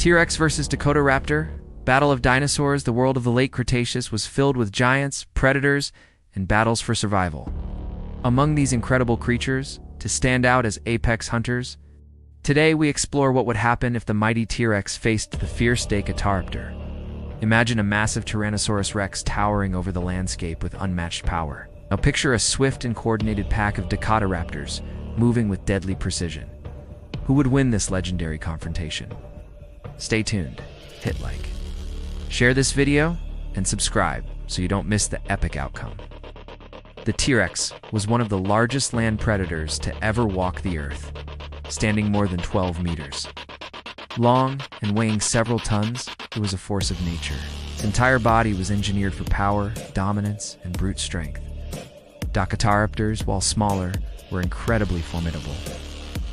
T-Rex versus Dakotaraptor, Battle of Dinosaurs. The world of the Late Cretaceous was filled with giants, predators, and battles for survival. Among these incredible creatures, to stand out as apex hunters, today we explore what would happen if the mighty T-Rex faced the fierce Dakotaraptor. Imagine a massive Tyrannosaurus Rex towering over the landscape with unmatched power. Now picture a swift and coordinated pack of Dakotaraptors moving with deadly precision. Who would win this legendary confrontation? Stay tuned, hit like, share this video, and subscribe so you don't miss the epic outcome. The T-Rex was one of the largest land predators to ever walk the earth, standing more than 12 meters. Long and weighing several tons, it was a force of nature. Its entire body was engineered for power, dominance, and brute strength. Dakotaraptors, while smaller, were incredibly formidable.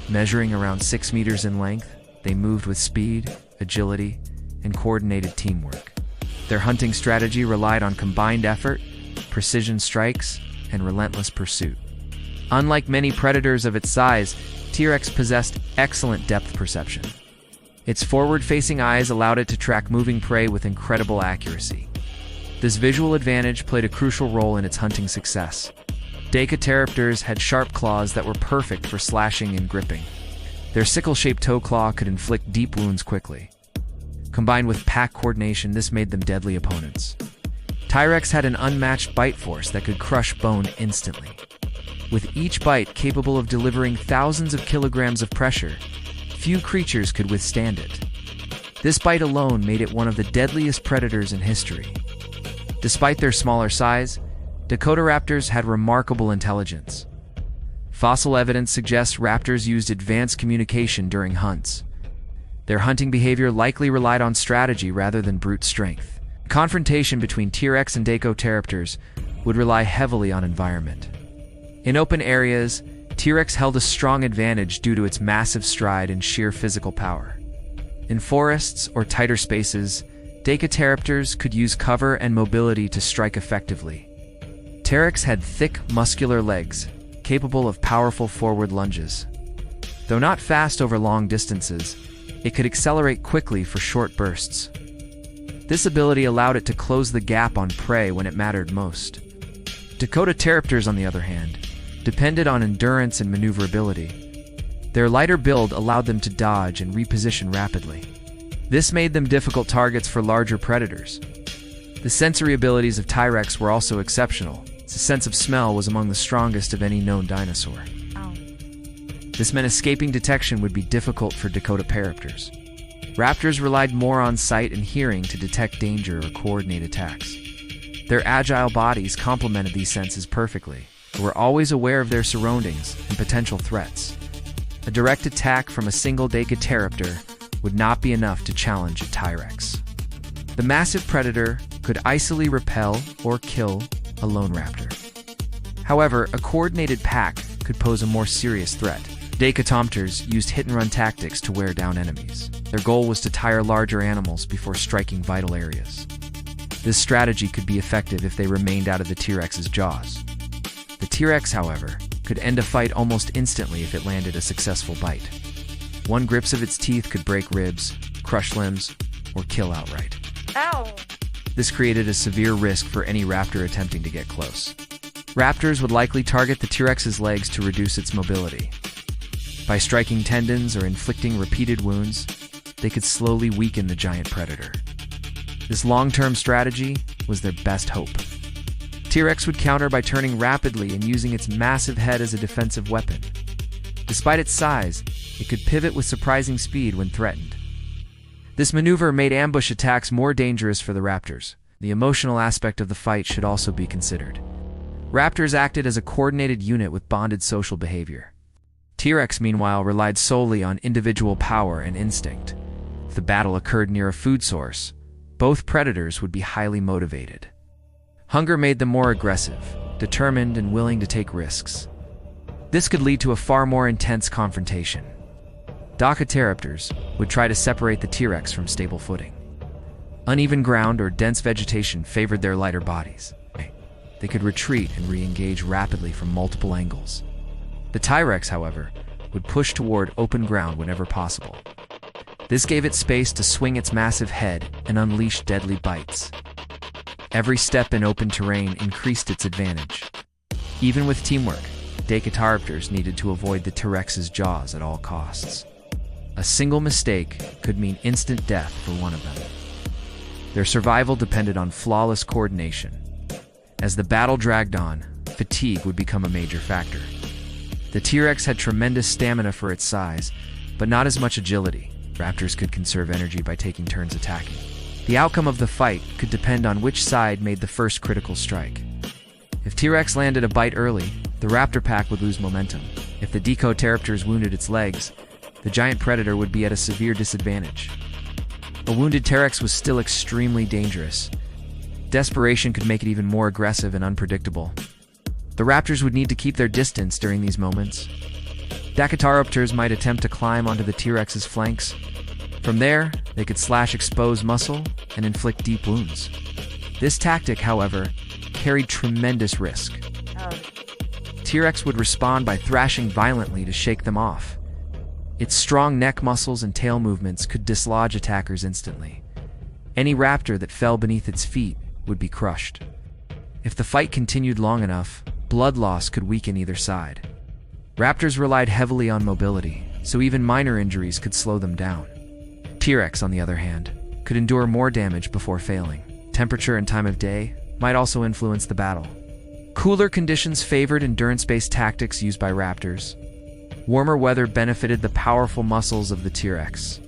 Measuring around 6 meters in length, they moved with speed, agility, and coordinated teamwork. Their hunting strategy relied on combined effort, precision strikes, and relentless pursuit. Unlike many predators of its size, T-Rex possessed excellent depth perception. Its forward-facing eyes allowed it to track moving prey with incredible accuracy. This visual advantage played a crucial role in its hunting success. Dakotaraptors had sharp claws that were perfect for slashing and gripping. Their sickle-shaped toe claw could inflict deep wounds quickly. Combined with pack coordination, this made them deadly opponents. T-Rex had an unmatched bite force that could crush bone instantly. With each bite capable of delivering thousands of kilograms of pressure, few creatures could withstand it. This bite alone made it one of the deadliest predators in history. Despite their smaller size, Dakotaraptors had remarkable intelligence. Fossil evidence suggests raptors used advanced communication during hunts. Their hunting behavior likely relied on strategy rather than brute strength. Confrontation between T-Rex and Dakotaraptors would rely heavily on environment. In open areas, T-Rex held a strong advantage due to its massive stride and sheer physical power. In forests or tighter spaces, Dakotaraptors could use cover and mobility to strike effectively. T-Rex had thick, muscular legs, capable of powerful forward lunges. Though not fast over long distances, it could accelerate quickly for short bursts. This ability allowed it to close the gap on prey when it mattered most. Dakotaraptors, on the other hand, depended on endurance and maneuverability. Their lighter build allowed them to dodge and reposition rapidly. This made them difficult targets for larger predators. The sensory abilities of T-Rex were also exceptional. Its sense of smell was among the strongest of any known dinosaur. This meant escaping detection would be difficult for Dakotaraptors. Raptors relied more on sight and hearing to detect danger or coordinate attacks. Their agile bodies complemented these senses perfectly. They were always aware of their surroundings and potential threats. A direct attack from a single Dakotaraptor would not be enough to challenge a T-Rex. The massive predator could easily repel or kill a lone raptor. However, a coordinated pack could pose a more serious threat. Dakotaraptors used hit-and-run tactics to wear down enemies. Their goal was to tire larger animals before striking vital areas. This strategy could be effective if they remained out of the T-Rex's jaws. The T-Rex, however, could end a fight almost instantly if it landed a successful bite. One grip of its teeth could break ribs, crush limbs, or kill outright. Ow! This created a severe risk for any raptor attempting to get close. Raptors would likely target the T-Rex's legs to reduce its mobility. By striking tendons or inflicting repeated wounds, they could slowly weaken the giant predator. This long-term strategy was their best hope. T-Rex would counter by turning rapidly and using its massive head as a defensive weapon. Despite its size, it could pivot with surprising speed when threatened. This maneuver made ambush attacks more dangerous for the raptors. The emotional aspect of the fight should also be considered. Raptors acted as a coordinated unit with bonded social behavior. T-Rex, meanwhile, relied solely on individual power and instinct. If the battle occurred near a food source, both predators would be highly motivated. Hunger made them more aggressive, determined, and willing to take risks. This could lead to a far more intense confrontation. Dakotaraptors would try to separate the T-Rex from stable footing. Uneven ground or dense vegetation favored their lighter bodies. They could retreat and re-engage rapidly from multiple angles. The T-Rex, however, would push toward open ground whenever possible. This gave it space to swing its massive head and unleash deadly bites. Every step in open terrain increased its advantage. Even with teamwork, Dakotaraptors needed to avoid the T-Rex's jaws at all costs. A single mistake could mean instant death for one of them. Their survival depended on flawless coordination. As the battle dragged on, fatigue would become a major factor. The T-Rex had tremendous stamina for its size, but not as much agility. Raptors could conserve energy by taking turns attacking. The outcome of the fight could depend on which side made the first critical strike. If T-Rex landed a bite early, the raptor pack would lose momentum. If the Dakotaraptors wounded its legs, the giant predator would be at a severe disadvantage. A wounded T-Rex was still extremely dangerous. Desperation could make it even more aggressive and unpredictable. The raptors would need to keep their distance during these moments. Dakotaraptors might attempt to climb onto the T-Rex's flanks. From there, they could slash exposed muscle and inflict deep wounds. This tactic, however, carried tremendous risk. T-Rex would respond by thrashing violently to shake them off. Its strong neck muscles and tail movements could dislodge attackers instantly. Any raptor that fell beneath its feet would be crushed. If the fight continued long enough, blood loss could weaken either side. Raptors relied heavily on mobility, so even minor injuries could slow them down. T-Rex, on the other hand, could endure more damage before failing. Temperature and time of day might also influence the battle. Cooler conditions favored endurance-based tactics used by raptors. Warmer weather benefited the powerful muscles of the T-Rex.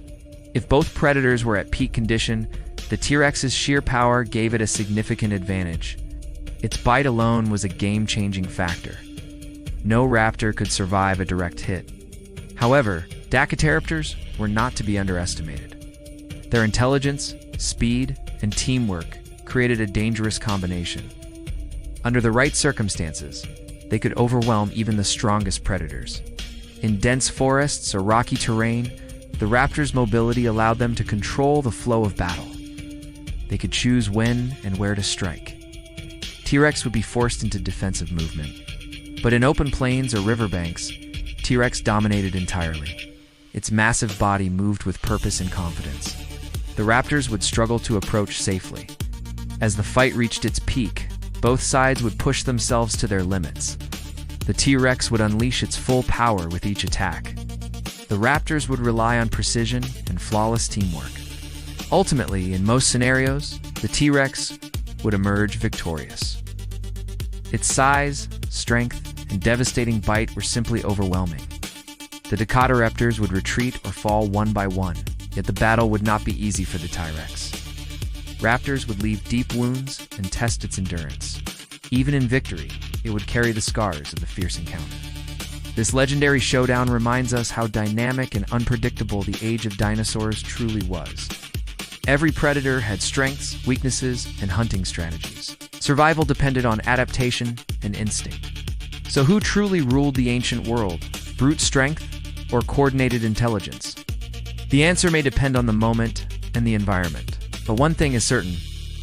If both predators were at peak condition, the T-Rex's sheer power gave it a significant advantage. Its bite alone was a game-changing factor. No raptor could survive a direct hit. However, Dakotaraptors were not to be underestimated. Their intelligence, speed, and teamwork created a dangerous combination. Under the right circumstances, they could overwhelm even the strongest predators. In dense forests or rocky terrain, the raptors' mobility allowed them to control the flow of battle. They could choose when and where to strike. T-Rex would be forced into defensive movement. But in open plains or riverbanks, T-Rex dominated entirely. Its massive body moved with purpose and confidence. The raptors would struggle to approach safely. As the fight reached its peak, both sides would push themselves to their limits. The T-Rex would unleash its full power with each attack. The raptors would rely on precision and flawless teamwork. Ultimately, in most scenarios, the T-Rex would emerge victorious. Its size, strength, and devastating bite were simply overwhelming. The Dakotaraptors would retreat or fall one by one, yet the battle would not be easy for the T-Rex. Raptors would leave deep wounds and test its endurance. Even in victory, it would carry the scars of the fierce encounter. This legendary showdown reminds us how dynamic and unpredictable the age of dinosaurs truly was. Every predator had strengths, weaknesses, and hunting strategies. Survival depended on adaptation and instinct. So who truly ruled the ancient world? Brute strength or coordinated intelligence? The answer may depend on the moment and the environment. But one thing is certain,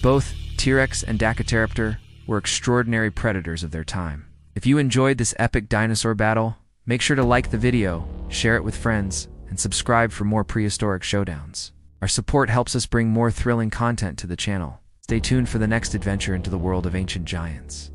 both T-Rex and Dakotaraptor were extraordinary predators of their time. If you enjoyed this epic dinosaur battle, make sure to like the video, share it with friends, and subscribe for more prehistoric showdowns. Our support helps us bring more thrilling content to the channel. Stay tuned for the next adventure into the world of ancient giants.